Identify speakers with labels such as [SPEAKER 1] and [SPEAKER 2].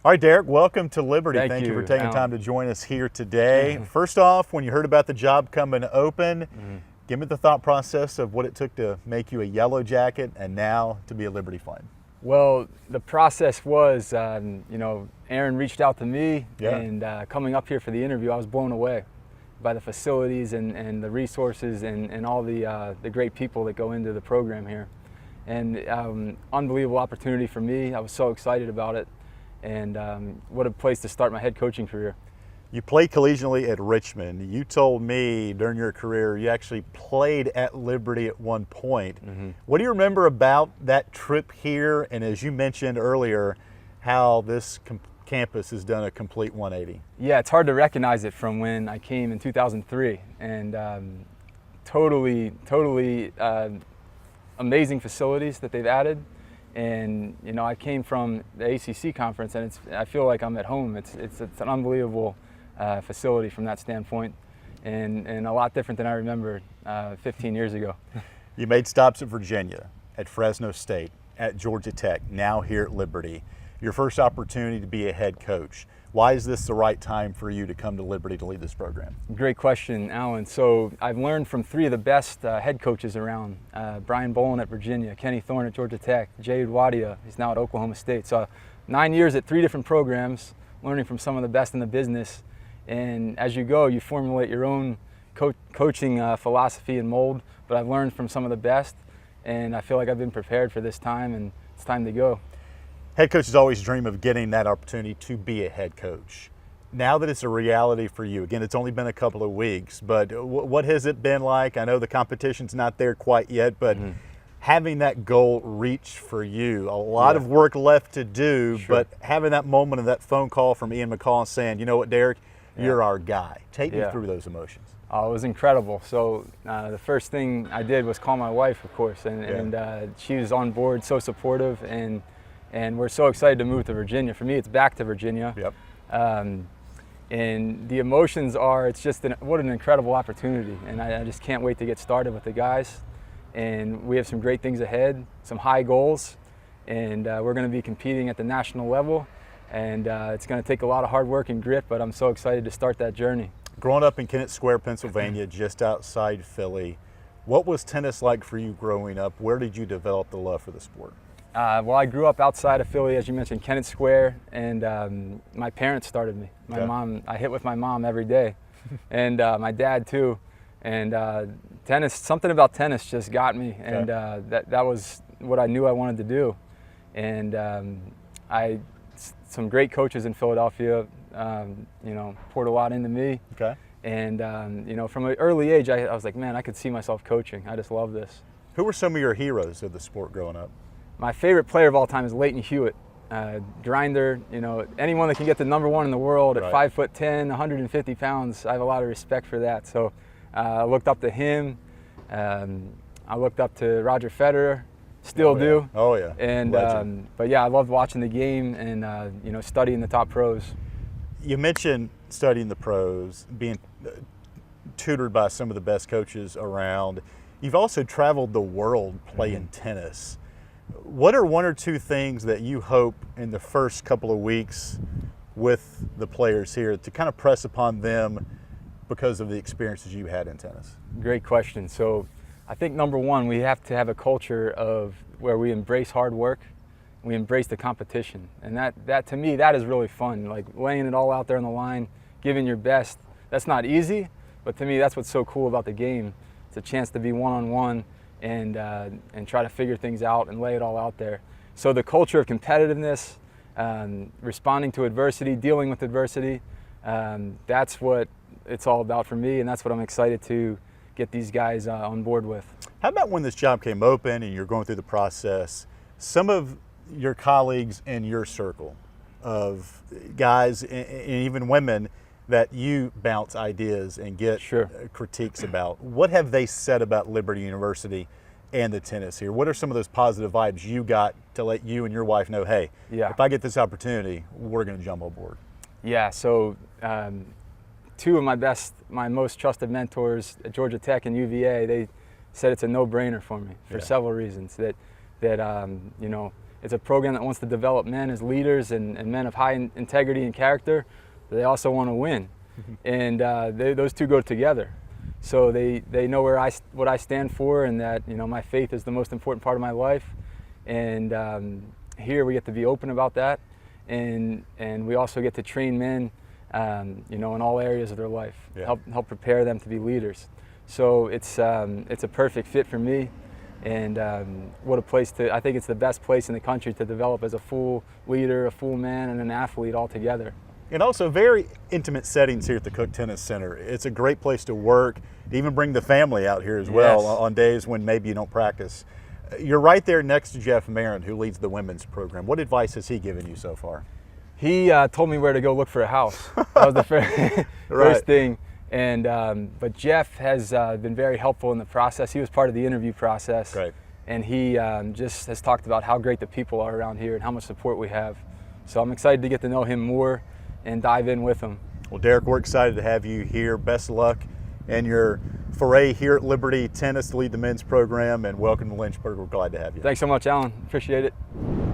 [SPEAKER 1] All right, Derek, welcome to Liberty.
[SPEAKER 2] Thank
[SPEAKER 1] you
[SPEAKER 2] you
[SPEAKER 1] for taking
[SPEAKER 2] Alan.
[SPEAKER 1] time to join us here today. First off, when you heard about the job coming open, give me the thought process of what it took to make you a Yellow Jacket and now to be a Liberty Flame.
[SPEAKER 2] Well, the process was, Aaron reached out to me, and coming up here for the interview, I was blown away by the facilities and the resources and all the great people that go into the program here. And unbelievable opportunity for me. I was so excited about it. And what a place to start my head coaching career.
[SPEAKER 1] You played collegiately at Richmond. You told me during your career you actually played at Liberty at one point. What do you remember about that trip here? And as you mentioned earlier, how this campus has done a complete 180.
[SPEAKER 2] Yeah, it's hard to recognize it from when I came in 2003. And totally amazing facilities that they've added. And I came from the ACC conference, and I feel like I'm at home. It's an unbelievable facility from that standpoint, and a lot different than I remember 15 years ago.
[SPEAKER 1] You made stops at Virginia, at Fresno State, at Georgia Tech, now here at Liberty. Your first opportunity to be a head coach. Why is this the right time for you to come to Liberty to lead this program?
[SPEAKER 2] Great question, Alan. So I've learned from three of the best head coaches around. Brian Bolin at Virginia, Kenny Thorne at Georgia Tech, Jay Wadia, he's now at Oklahoma State. So 9 years at three different programs, learning from some of the best in the business. And as you go, you formulate your own coaching philosophy and mold. But I've learned from some of the best, and I feel like I've been prepared for this time, and it's time to go.
[SPEAKER 1] Head coaches always dream of getting that opportunity to be a head coach. Now that it's a reality for you, again, it's only been a couple of weeks, but what has it been like? I know the competition's not there quite yet, but having that goal reach for you, a lot of work left to do, but having that moment of that phone call from Ian McCaw saying, you know what, Derek, you're our guy. Take me through those emotions.
[SPEAKER 2] Oh, it was incredible. So the first thing I did was call my wife, of course, and she was on board, so supportive, and we're so excited to move to Virginia. For me, it's back to Virginia. And the emotions are, it's just what an incredible opportunity. And I just can't wait to get started with the guys. And we have some great things ahead, some high goals. And we're going to be competing at the national level. And it's going to take a lot of hard work and grit, but I'm so excited to start that journey.
[SPEAKER 1] Growing up in Kennett Square, Pennsylvania, just outside Philly, what was tennis like for you growing up? Where did you develop the love for the sport?
[SPEAKER 2] Well, I grew up outside of Philly, as you mentioned, Kennett Square, and my parents started me. My mom, I hit with my mom every day, and my dad too. And tennis, something about tennis just got me, and that was what I knew I wanted to do. And some great coaches in Philadelphia, poured a lot into me. And from an early age, I was like, man, I could see myself coaching. I just love this.
[SPEAKER 1] Who were some of your heroes of the sport growing up?
[SPEAKER 2] My favorite player of all time is Leighton Hewitt. Grinder, anyone that can get the #1 in the world at 5'10", 150 pounds, I have a lot of respect for that. So I looked up to him. I looked up to Roger Federer, still do. And but yeah, I loved watching the game and studying the top pros.
[SPEAKER 1] You mentioned studying the pros, being tutored by some of the best coaches around. You've also traveled the world playing tennis. What are one or two things that you hope in the first couple of weeks with the players here to kind of press upon them because of the experiences you had in tennis?
[SPEAKER 2] Great question. So I think #1, we have to have a culture of where we embrace hard work, we embrace the competition. And that to me, that is really fun, like laying it all out there on the line, giving your best. That's not easy, but to me, that's what's so cool about the game. It's a chance to be one-on-one and try to figure things out and lay it all out there. So the culture of competitiveness, responding to adversity, dealing with adversity, that's what it's all about for me, and that's what I'm excited to get these guys on board with.
[SPEAKER 1] How about when this job came open and you're going through the process, some of your colleagues in your circle of guys and even women that you bounce ideas and get critiques about, what have they said about Liberty University and the tennis here? What are some of those positive vibes you got to let you and your wife know, hey, if I get this opportunity, we're going to jump on board?
[SPEAKER 2] Yeah, so two of my most trusted mentors at Georgia Tech and UVA, they said it's a no-brainer for me for several reasons. That It's a program that wants to develop men as leaders and men of high integrity and character. But they also want to win, and those two go together. So they know what I stand for, and that my faith is the most important part of my life. And here we get to be open about that, and we also get to train men, in all areas of their life.
[SPEAKER 1] Yeah.
[SPEAKER 2] Help prepare them to be leaders. So it's a perfect fit for me, and what a place to. I think it's the best place in the country to develop as a full leader, a full man, and an athlete all together.
[SPEAKER 1] And also very intimate settings here at the Cook Tennis Center. It's a great place to work, to even bring the family out here as well.
[SPEAKER 2] Yes.
[SPEAKER 1] On days when maybe you don't practice. You're right there next to Jeff Marin, who leads the women's program. What advice has he given you so far?
[SPEAKER 2] He told me where to go look for a house. That was the
[SPEAKER 1] Right.
[SPEAKER 2] first thing. And but Jeff has been very helpful in the process. He was part of the interview process.
[SPEAKER 1] Great.
[SPEAKER 2] And he just has talked about how great the people are around here and how much support we have. So I'm excited to get to know him more and dive in with him.
[SPEAKER 1] Well, Derek, we're excited to have you here. Best of luck in your foray here at Liberty Tennis to lead the men's program, and welcome to Lynchburg. We're glad to have you.
[SPEAKER 2] Thanks so much, Alan. Appreciate it.